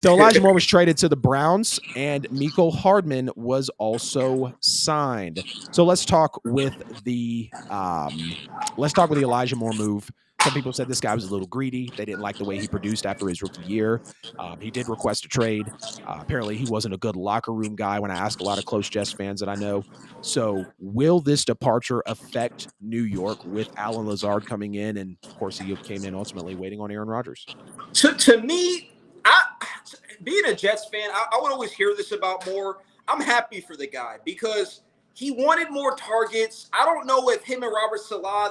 So Elijah Moore was traded to the Browns, and Mecole Hardman was also signed. So let's talk with the Elijah Moore move. Some people said this guy was a little greedy. They didn't like the way he produced after his rookie year. He did request a trade. Apparently, he wasn't a good locker room guy. When I ask a lot of close Jets fans that I know, so will this departure affect New York with Alan Lazard coming in, and of course he came in ultimately waiting on Aaron Rodgers? To me, being a Jets fan, I would always hear this about Moore. I'm happy for the guy because he wanted more targets. I don't know if him and Robert Salah,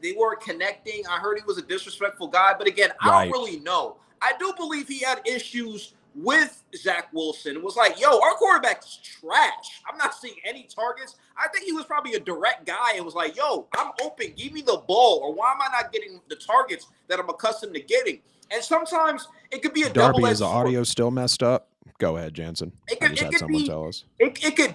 they weren't connecting. I heard he was a disrespectful guy, but again, I don't really know. I do believe he had issues with Zach Wilson. It was like, yo, our quarterback's trash. I'm not seeing any targets. I think he was probably a direct guy and was like, yo, I'm open. Give me the ball. Or why am I not getting the targets that I'm accustomed to getting? And sometimes it could be a double-edged sword. Is the audio still messed up? Go ahead, Jansen. It could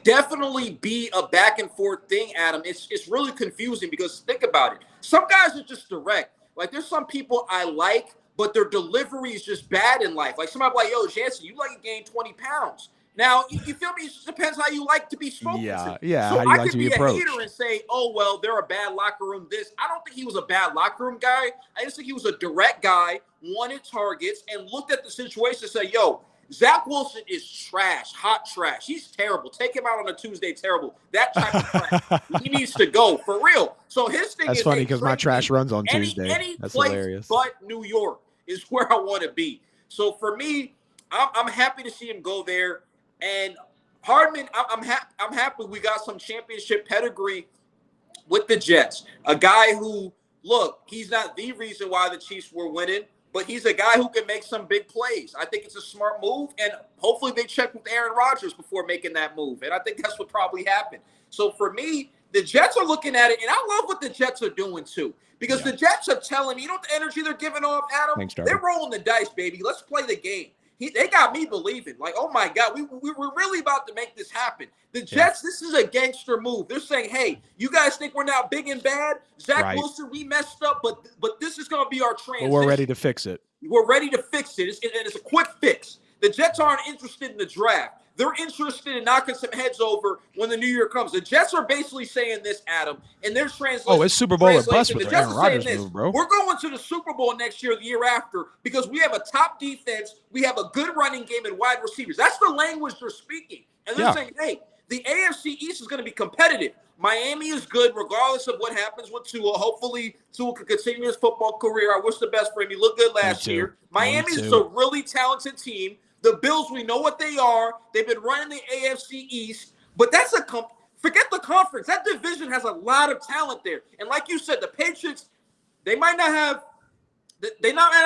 definitely be a back and forth thing, Adam. It's really confusing because think about it. Some guys are just direct. Like there's some people I like, but their delivery is just bad in life. Like somebody like, yo, Jansen, you like to gain 20 pounds. Now, you feel me? It just depends how you like to be spoken to. Yeah, so how you I like could to be be a approached. hater and say, oh, well, they're a bad locker room this. I don't think he was a bad locker room guy. I just think he was a direct guy, wanted targets, and looked at the situation and said, yo, Zach Wilson is trash, hot trash. He's terrible. Take him out on a Tuesday, terrible. That type of trash. He needs to go, for real. So his thing That's is— funny because my trash runs on Tuesday. Any That's place hilarious. but New York is where I want to be. So for me, I'm happy to see him go there. And Hardman, I'm happy we got some championship pedigree with the Jets. A guy who, look, he's not the reason why the Chiefs were winning, but he's a guy who can make some big plays. I think it's a smart move, and hopefully they check with Aaron Rodgers before making that move. And I think that's what probably happened. So for me, the Jets are looking at it, and I love what the Jets are doing too. Because the Jets are telling me, you know what the energy they're giving off, Adam? Thanks, they're rolling the dice, baby. Let's play the game. They got me believing. Like, oh, my God, we're really about to make this happen. The Jets, this is a gangster move. They're saying, hey, you guys think we're now big and bad? Zach Wilson, we messed up, but this is going to be our transition. Well, we're ready to fix it. We're ready to fix it. It's a quick fix. The Jets aren't interested in the draft. They're interested in knocking some heads over when the new year comes. The Jets are basically saying this, Adam, and their translation. Oh, it's Super Bowl or bust with Aaron Rodgers move, bro. We're going to the Super Bowl next year, the year after, because we have a top defense, we have a good running game and wide receivers. That's the language they're speaking. And they're saying, hey, the AFC East is going to be competitive. Miami is good regardless of what happens with Tua. Hopefully, Tua can continue his football career. I wish the best for him. He looked good last year. Miami is a really talented team. The Bills, we know what they are. They've been running the AFC East. But that's forget the conference. That division has a lot of talent there. And like you said, the Patriots, they might not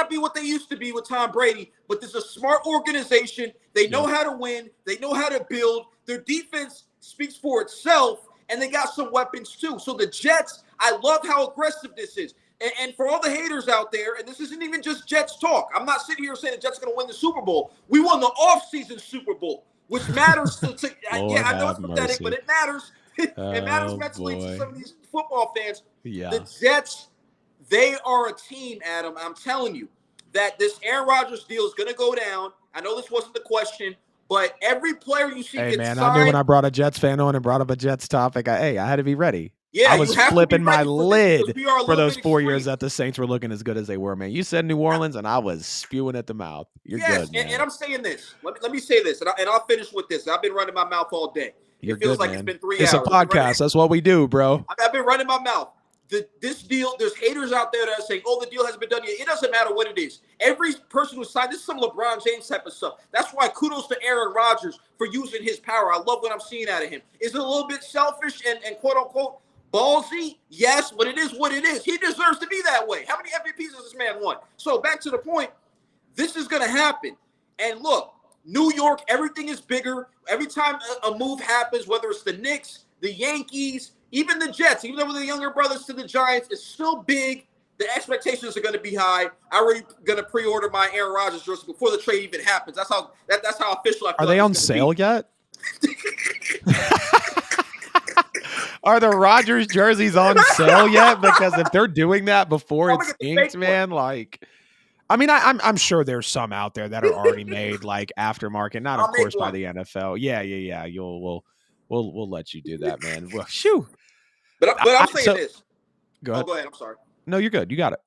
be what they used to be with Tom Brady, but this is a smart organization. They know how to win. They know how to build. Their defense speaks for itself, and they got some weapons too. So the Jets, I love how aggressive this is. And for all the haters out there, and this isn't even just Jets talk. I'm not sitting here saying the Jets are going to win the Super Bowl. We won the offseason Super Bowl, which matters. I know it's pathetic, but it matters. It matters mentally to some of these football fans. Yeah. The Jets, they are a team, Adam. I'm telling you that this Aaron Rodgers deal is going to go down. I know this wasn't the question, but every player you see gets signed. I knew when I brought a Jets fan on and brought up a Jets topic, I had to be ready. Yeah, I was flipping my lid for those 4 years that the Saints were looking as good as they were, man. You said New Orleans, and I was spewing at the mouth. You're good, man. And I'm saying this. Let me say this, and I'll finish with this. I've been running my mouth all day. It feels good, like man. it's been 3 hours. It's a podcast. That's what we do, bro. I've been running my mouth. This deal, there's haters out there that are saying, oh, the deal hasn't been done yet. It doesn't matter what it is. Every person who signed, this is some LeBron James type of stuff. That's why kudos to Aaron Rodgers for using his power. I love what I'm seeing out of him. Is it a little bit selfish and quote-unquote ballsy? Yes, but it is what it is. He deserves to be that way. How many MVPs has this man won? So back to the point, this is going to happen. And look, New York, everything is bigger. Every time a move happens, whether it's the Knicks, the Yankees, even the Jets, even though they're the younger brothers to the Giants, it's still big. The expectations are going to be high. I'm already going to pre-order my Aaron Rodgers jersey before the trade even happens. That's how official I feel. Are they on sale yet? Are the Rodgers jerseys on sale yet? Because if they're doing that before it's inked, man, like I mean, I'm sure there's some out there that are already made like aftermarket, not of I'll make course by one. the NFL. Yeah. We'll let you do that, man. Well, shoo. But I'm saying So this. go Oh, ahead. go ahead. I'm sorry. No, you're good. You got it.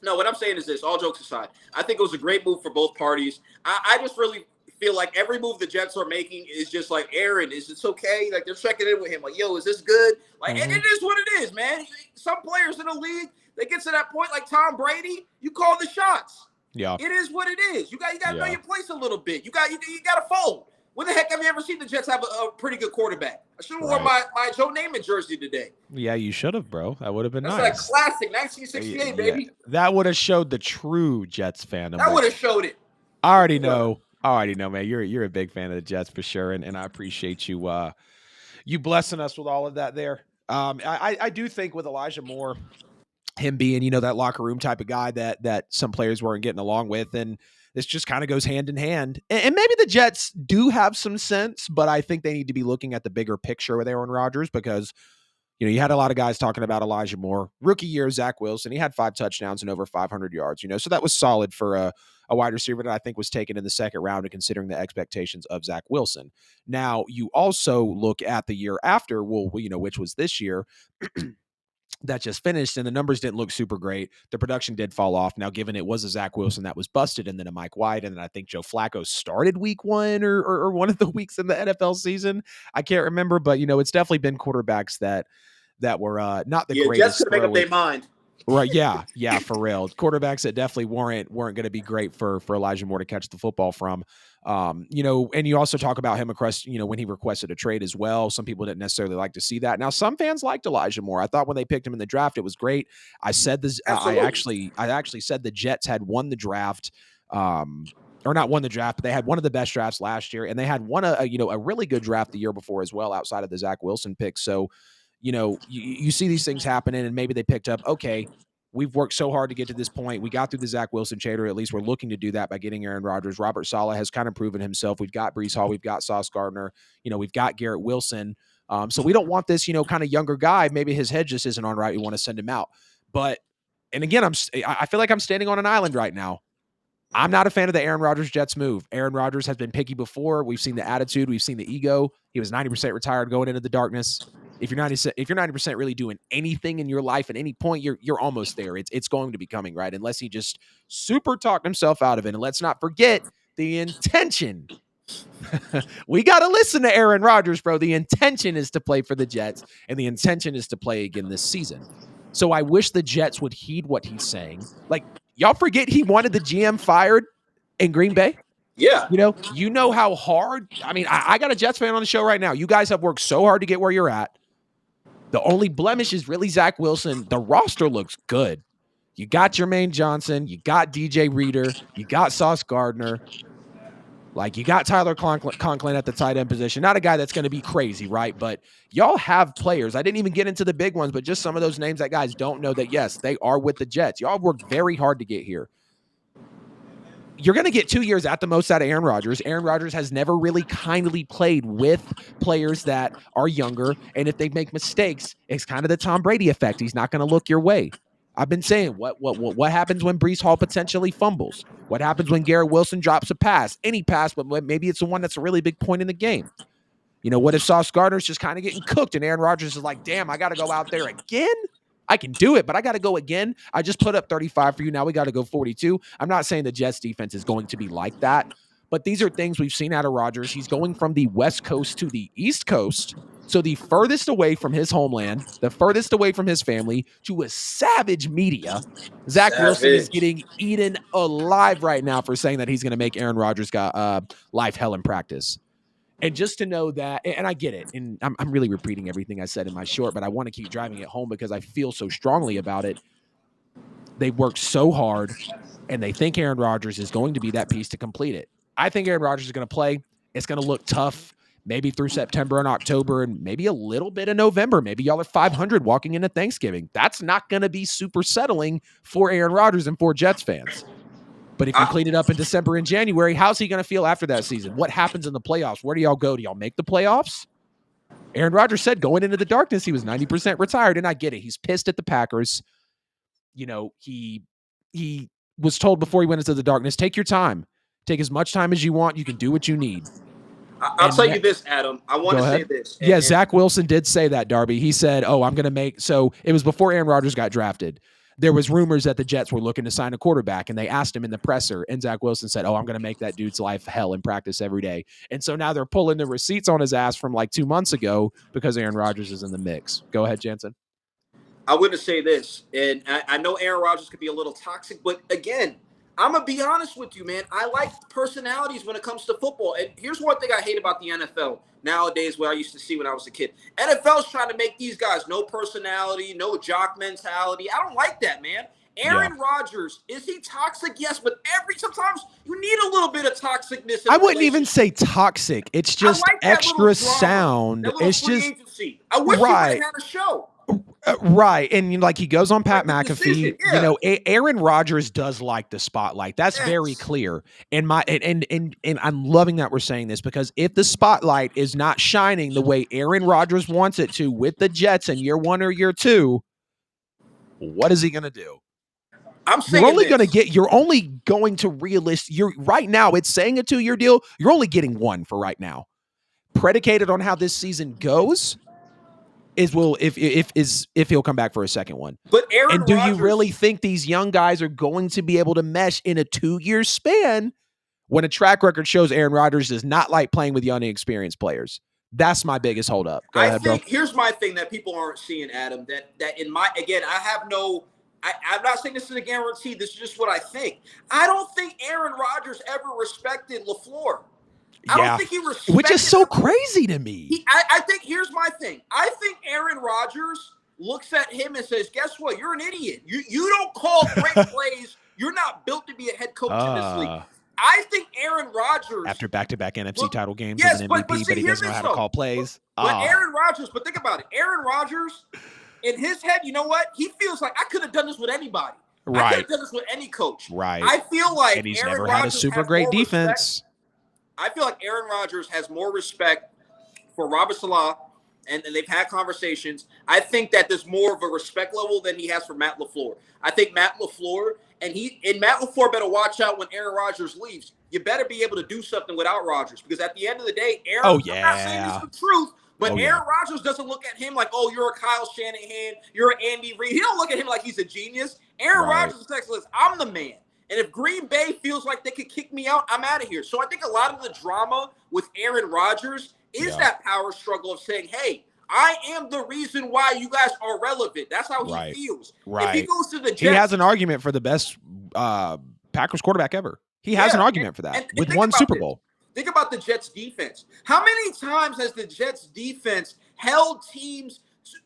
No, what I'm saying is this. All jokes aside, I think it was a great move for both parties. I just really feel like every move the Jets are making is just like, Aaron, is this okay? Like they're checking in with him, like, yo, is this good? Like, and Mm-hmm. it is what it is, man. Some players in the league, they get to that point, like Tom Brady, you call the shots. Yeah. It is what it is. You got to know Yeah. your place a little bit. You got to fold. When the heck have you ever seen the Jets have a pretty good quarterback? I should have worn Right. my Joe Namath jersey today. Yeah, you should have, bro. That would have been That's that nice. classic 1968, Yeah. baby. That would have showed the true Jets fandom, That would which have showed it. I already know. I already know, man. You're a big fan of the Jets for sure, and I appreciate you you blessing us with all of that there. I do think with Elijah Moore, him being, that locker room type of guy that some players weren't getting along with, and this just kind of goes hand in hand. And maybe the Jets do have some sense, but I think they need to be looking at the bigger picture with Aaron Rodgers because you had a lot of guys talking about Elijah Moore. Rookie year, Zach Wilson, he had 5 touchdowns and over 500 yards, so that was solid for a wide receiver that I think was taken in the second round and considering the expectations of Zach Wilson. Now, you also look at the year after, which was this year, that just finished, and the numbers didn't look super great. The production did fall off. Now, given it was a Zach Wilson that was busted, and then a Mike White, and then I think Joe Flacco started week one or one of the weeks in the NFL season. I can't remember, but it's definitely been quarterbacks that were not the Yeah, Jets greatest could make up throwing. their mind. Right? Yeah, for real. Quarterbacks that definitely weren't going to be great for Elijah Moore to catch the football from. And you also talk about him across, when he requested a trade as well. Some people didn't necessarily like to see that. Now, some fans liked Elijah Moore. I thought when they picked him in the draft, it was great. I said this. Absolutely. I actually said the Jets had won the draft. Or not won the draft, but they had one of the best drafts last year, and they had won a really good draft the year before as well, outside of the Zach Wilson pick. So, you see these things happening, and maybe they picked up, okay, we've worked so hard to get to this point. We got through the Zach Wilson trade, or at least we're looking to do that by getting Aaron Rodgers. Robert Saleh has kind of proven himself. We've got Breece Hall. We've got Sauce Gardner. We've got Garrett Wilson. So we don't want this, kind of younger guy. Maybe his head just isn't on right. We want to send him out. But, and again, I feel like I'm standing on an island right now. I'm not a fan of the Aaron Rodgers Jets move. Aaron Rodgers has been picky before. We've seen the attitude. We've seen the ego. He was 90% retired going into the darkness. If you're 90% really doing anything in your life at any point, you're almost there. It's going to be coming, right? Unless he just super talked himself out of it. And let's not forget the intention. We got to listen to Aaron Rodgers, bro. The intention is to play for the Jets, and the intention is to play again this season. So I wish the Jets would heed what he's saying. Like, y'all forget he wanted the GM fired in Green Bay? Yeah. You know how hard. I mean, I got a Jets fan on the show right now. You guys have worked so hard to get where you're at. The only blemish is really Zach Wilson. The roster looks good. You got Jermaine Johnson. You got DJ Reader. You got Sauce Gardner. Like, you got Tyler Conklin at the tight end position. Not a guy that's going to be crazy, right? But y'all have players. I didn't even get into the big ones, but just some of those names that guys don't know that, yes, they are with the Jets. Y'all worked very hard to get here. You're going to get 2 years at the most out of Aaron Rodgers. Aaron Rodgers has never really kindly played with players that are younger. And if they make mistakes, it's kind of the Tom Brady effect. He's not going to look your way. I've been saying, what happens when Breece Hall potentially fumbles? What happens when Garrett Wilson drops a pass? Any pass, but maybe it's the one that's a really big point in the game. What if Sauce Gardner's just kind of getting cooked and Aaron Rodgers is like, damn, I got to go out there again? I can do it, but I got to go again. I just put up 35 for you. Now we got to go 42. I'm not saying the Jets defense is going to be like that, but these are things we've seen out of Rodgers. He's going from the West Coast to the East Coast. So the furthest away from his homeland, the furthest away from his family, to a savage media. Zach Wilson is getting eaten alive right now for saying that he's going to make Aaron Rodgers got life hell in practice. And just to know that, and I get it, and I'm really repeating everything I said in my short, but I want to keep driving it home because I feel so strongly about it. They worked so hard, and they think Aaron Rodgers is going to be that piece to complete it. I think Aaron Rodgers is going to play. It's going to look tough, maybe through September and October, and maybe a little bit of November. Maybe y'all are 500 walking into Thanksgiving. That's not going to be super settling for Aaron Rodgers and for Jets fans. But if you clean it up in December and January, how's he going to feel after that season? What happens in the playoffs? Where do y'all go? Do y'all make the playoffs? Aaron Rodgers said going into the darkness, he was 90% retired, and I get it. He's pissed at the Packers. He was told before he went into the darkness, take your time. Take as much time as you want. You can do what you need. I'll tell you this, Adam. I want Go to say ahead. this. Yeah, Zach Wilson did say that, Darby. He said, oh, I'm going to make – so it was before Aaron Rodgers got drafted. There was rumors that the Jets were looking to sign a quarterback, and they asked him in the presser, and Zach Wilson said, oh, I'm going to make that dude's life hell in practice every day. And so now they're pulling the receipts on his ass from like 2 months ago because Aaron Rodgers is in the mix. Go ahead, Jansen. I wouldn't say this, and I know Aaron Rodgers could be a little toxic, but again, I'm going to be honest with you, man. I like personalities when it comes to football. And here's one thing I hate about the NFL nowadays, what I used to see when I was a kid. NFL's trying to make these guys no personality, no jock mentality. I don't like that, man. Aaron Rodgers, is he toxic? Yes, but sometimes you need a little bit of toxicness. I wouldn't even say toxic. It's just like extra sound. It's just agency. I wish he would have had a show. Right. And like he goes on Pat McAfee, you know, Aaron Rodgers does like the spotlight. That's very clear. And I'm loving that we're saying this, because if the spotlight is not shining the way Aaron Rodgers wants it to with the Jets in year 1 or year 2, what is he going to do? I'm saying you're only going to right now it's saying a 2-year deal. You're only getting 1 for right now. Predicated on how this season goes, if he'll come back for a second one. But Aaron Rodgers, you really think these young guys are going to be able to mesh in a 2-year span when a track record shows Aaron Rodgers does not like playing with young, inexperienced players? That's my biggest holdup. Go ahead, bro. Here's my thing that people aren't seeing, Adam, that in my, again, I'm not saying this is a guarantee. This is just what I think. I don't think Aaron Rodgers ever respected LaFleur. I don't think he respected, which is so crazy to me. I think here's my thing. I think Aaron Rodgers looks at him and says, "Guess what? You're an idiot. You don't call great plays. You're not built to be a head coach in this league." I think Aaron Rodgers, after back-to-back NFC title games as an MVP, but he doesn't know how to call plays. But Aaron Rodgers, but think about it. Aaron Rodgers, in his head, you know what? He feels like, I could have done this with anybody. Right. I could have done this with any coach. Right. I feel like and he's Aaron never Rodgers had a super great defense. Respect. I feel like Aaron Rodgers has more respect for Robert Saleh, and they've had conversations. I think that there's more of a respect level than he has for Matt LaFleur. I think Matt LaFleur, Matt LaFleur better watch out when Aaron Rodgers leaves. You better be able to do something without Rodgers, because at the end of the day, I'm not saying this is the truth, but Aaron Rodgers doesn't look at him like, oh, you're a Kyle Shanahan, you're an Andy Reid. He don't look at him like he's a genius. Aaron Rodgers is excellent. I'm the man. And if Green Bay feels like they could kick me out, I'm out of here. So I think a lot of the drama with Aaron Rodgers is that power struggle of saying, hey, I am the reason why you guys are relevant. That's how he feels. If he goes to the Jets, he has an argument for the best Packers quarterback ever. He has an argument for that with one Super Bowl. Think about the Jets defense. How many times has the Jets defense held teams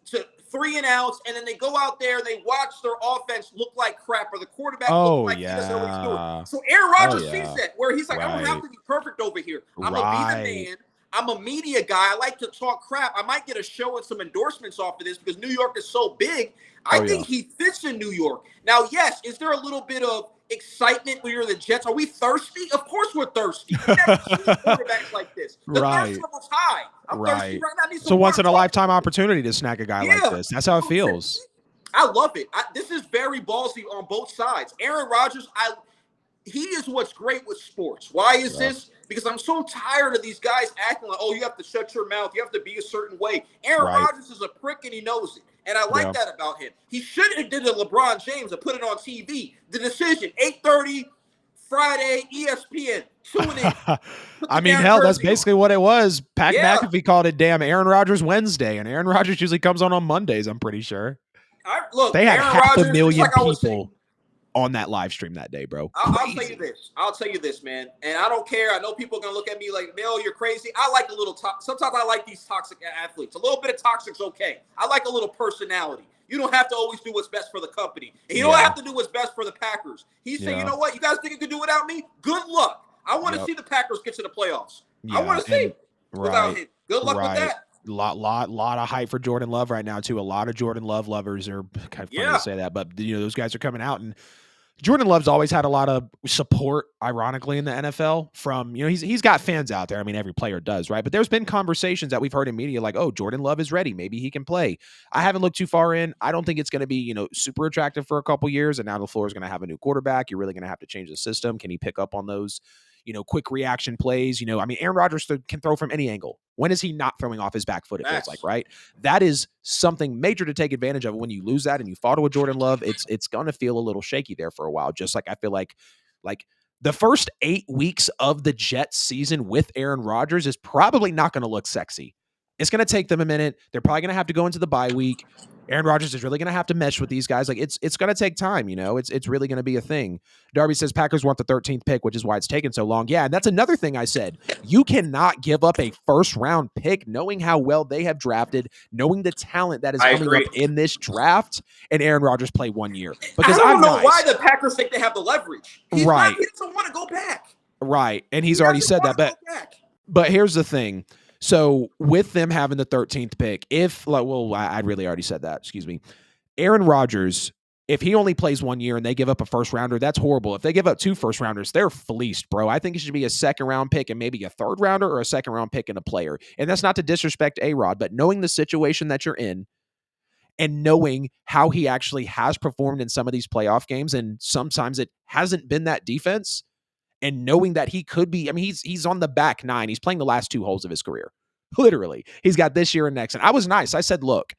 to 3 and outs, and then they go out there, they watch their offense look like crap, or the quarterback look like he doesn't know what he's doing. So Aaron Rodgers sees that, where he's like, I don't have to be perfect over here. I'm going to be the man. I'm a media guy. I like to talk crap. I might get a show and some endorsements off of this because New York is so big. I think he fits in New York. Now, yes, is there a little bit of excitement when you're the Jets? Are we thirsty? Of course we're thirsty. We never seen quarterbacks like this. The thirst level's high. I'm thirsty right now. It's a once-in-a-lifetime opportunity to snag a guy like this. That's how it feels. I love it. This is very ballsy on both sides. Aaron Rodgers, he is what's great with sports. Why is this? Because I'm so tired of these guys acting like, oh, you have to shut your mouth. You have to be a certain way. Aaron Rodgers is a prick, and he knows it. And I like that about him. He should have did a LeBron James and put it on TV. The decision, 8:30, Friday, ESPN. Tune in. I mean, hell, that's basically what it was. Pat McAfee called it damn Aaron Rodgers Wednesday, and Aaron Rodgers usually comes on Mondays, I'm pretty sure. Look, they had Aaron 500,000 people on that live stream that day, bro. I'll tell you this. I'll tell you this, man. And I don't care. I know people are going to look at me like, Bill, you're crazy. I like a little sometimes I like these toxic athletes. A little bit of toxic's okay. I like a little personality. You don't have to always do what's best for the company. And you don't have to do what's best for the Packers. He said, you know what? You guys think you can do without me? Good luck. I want to see the Packers get to the playoffs. I want to see without him. Good luck with that. Lot of hype for Jordan Love right now too. A lot of Jordan Love lovers are kind of funny to say that, but those guys are coming out, and Jordan Love's always had a lot of support, ironically, in the NFL from, he's got fans out there. I mean, every player does, right? But there's been conversations that we've heard in media like, oh, Jordan Love is ready. Maybe he can play. I haven't looked too far in. I don't think it's going to be, super attractive for a couple years. And now LaFleur is going to have a new quarterback. You're really going to have to change the system. Can he pick up on those, quick reaction plays? I mean, Aaron Rodgers can throw from any angle. When is he not throwing off his back foot? It feels like, right? That is something major to take advantage of. When you lose that and you fall to a Jordan Love, it's going to feel a little shaky there for a while. Just like I feel like the first 8 weeks of the Jets season with Aaron Rodgers is probably not going to look sexy. It's going to take them a minute. They're probably going to have to go into the bye week. Aaron Rodgers is really going to have to mesh with these guys. Like it's going to take time, It's really going to be a thing. Darby says Packers want the 13th pick, which is why it's taken so long. Yeah, and that's another thing I said. You cannot give up a first-round pick knowing how well they have drafted, knowing the talent that is coming up in this draft, and Aaron Rodgers play 1 year. Because I don't know why the Packers think they have the leverage. He right. doesn't want to go back. Right, and he's already said that. But here's the thing. So with them having the 13th pick, I really already said that. Excuse me. Aaron Rodgers, if he only plays 1 year and they give up a first rounder, that's horrible. If they give up 2 first rounders, they're fleeced, bro. I think it should be a second round pick and maybe a third rounder or a second round pick and a player. And that's not to disrespect A-Rod, but knowing the situation that you're in and knowing how he actually has performed in some of these playoff games, and sometimes it hasn't been that defense, and knowing that he could be, I mean, he's on the back 9. He's playing the last 2 holes of his career. Literally. He's got this year and next. And I was nice. I said, look,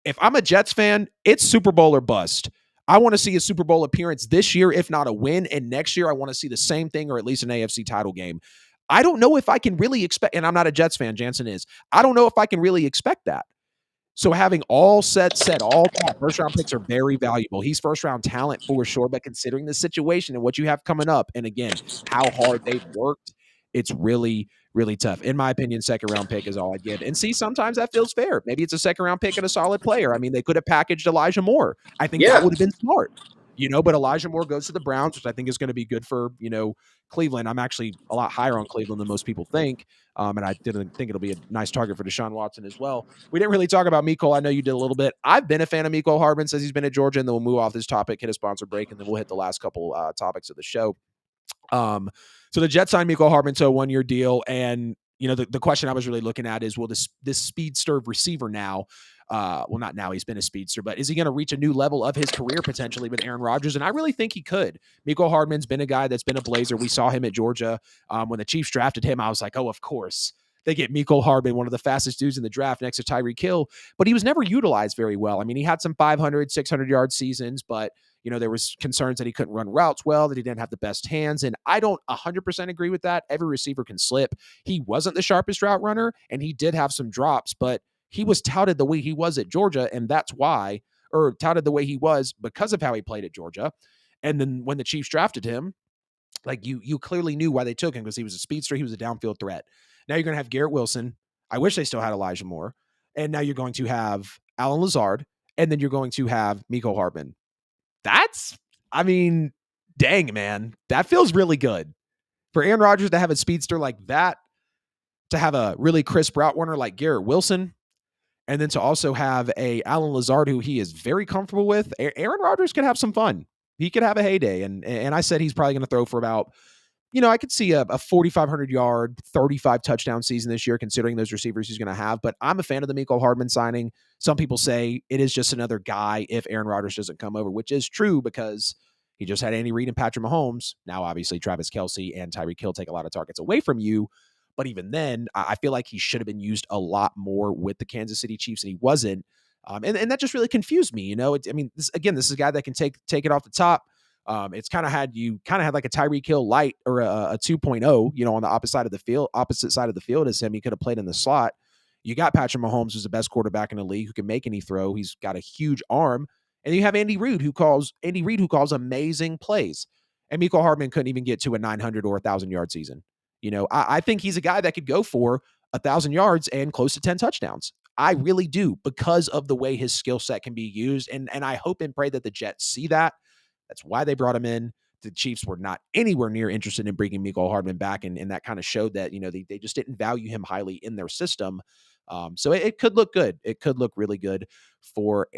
if I'm a Jets fan, it's Super Bowl or bust. I want to see a Super Bowl appearance this year, if not a win. And next year, I want to see the same thing or at least an AFC title game. I don't know if I can really expect, and I'm not a Jets fan, Jansen is. I don't know if I can really expect that. So having all said, all that, first-round picks are very valuable. He's first-round talent for sure, but considering the situation and what you have coming up, and again, how hard they've worked, it's really, really tough. In my opinion, second-round pick is all I'd give. And see, sometimes that feels fair. Maybe it's a second-round pick and a solid player. I mean, they could have packaged Elijah Moore. I think that would have been smart. But Elijah Moore goes to the Browns, which I think is going to be good for, Cleveland. I'm actually a lot higher on Cleveland than most people think. And I didn't think it'll be a nice target for Deshaun Watson as well. We didn't really talk about Mecole. I know you did a little bit. I've been a fan of Mecole Hardman since he's been at Georgia, and then we'll move off this topic, hit a sponsor break, and then we'll hit the last couple topics of the show. So the Jets signed Mecole Hardman to a 1-year deal, and the question I was really looking at is, will this speedster receiver now, not now, he's been a speedster, but is he going to reach a new level of his career potentially with Aaron Rodgers? And I really think he could. Mecole Hardman's been a guy that's been a Blazer. We saw him at Georgia. When the Chiefs drafted him, I was like, oh, of course. They get Mecole Hardman, one of the fastest dudes in the draft next to Tyreek Hill, but he was never utilized very well. I mean, he had some 500, 600-yard seasons, but there was concerns that he couldn't run routes well, that he didn't have the best hands. And I don't 100% agree with that. Every receiver can slip. He wasn't the sharpest route runner, and he did have some drops, but he was touted the way he was at Georgia, and that's why, or touted the way he was because of how he played at Georgia. And then when the Chiefs drafted him, like you clearly knew why they took him, because he was a speedster. He was a downfield threat. Now you're going to have Garrett Wilson. I wish they still had Elijah Moore. And now you're going to have Allen Lazard, and then you're going to have Mecole Hardman. Dang, man. That feels really good. For Aaron Rodgers to have a speedster like that, to have a really crisp route runner like Garrett Wilson, and then to also have a Allen Lazard who he is very comfortable with, Aaron Rodgers could have some fun. He could have a heyday. And I said he's probably going to throw for about, I could see a 4,500-yard, 35 touchdown season this year, considering those receivers he's going to have. But I'm a fan of the Mecole Hardman signing. Some people say it is just another guy if Aaron Rodgers doesn't come over, which is true because he just had Andy Reid and Patrick Mahomes. Now, obviously, Travis Kelce and Tyreek Hill take a lot of targets away from you. But even then, I feel like he should have been used a lot more with the Kansas City Chiefs, and he wasn't. And that just really confused me. This is a guy that can take it off the top. It's kind of had like a Tyreek Hill light or a 2.0, on the opposite side of the field as him. He could have played in the slot. You got Patrick Mahomes, who's the best quarterback in the league, who can make any throw. He's got a huge arm. And you have Andy Reid, who calls amazing plays. And Mecole Hardman couldn't even get to a 900 or 1,000-yard season. I think he's a guy that could go for 1,000 yards and close to 10 touchdowns. I really do, because of the way his skill set can be used. And I hope and pray that the Jets see that. That's why they brought him in. The Chiefs were not anywhere near interested in bringing Mecole Hardman back, and that kind of showed that, they just didn't value him highly in their system. So it could look good. It could look really good for Aaron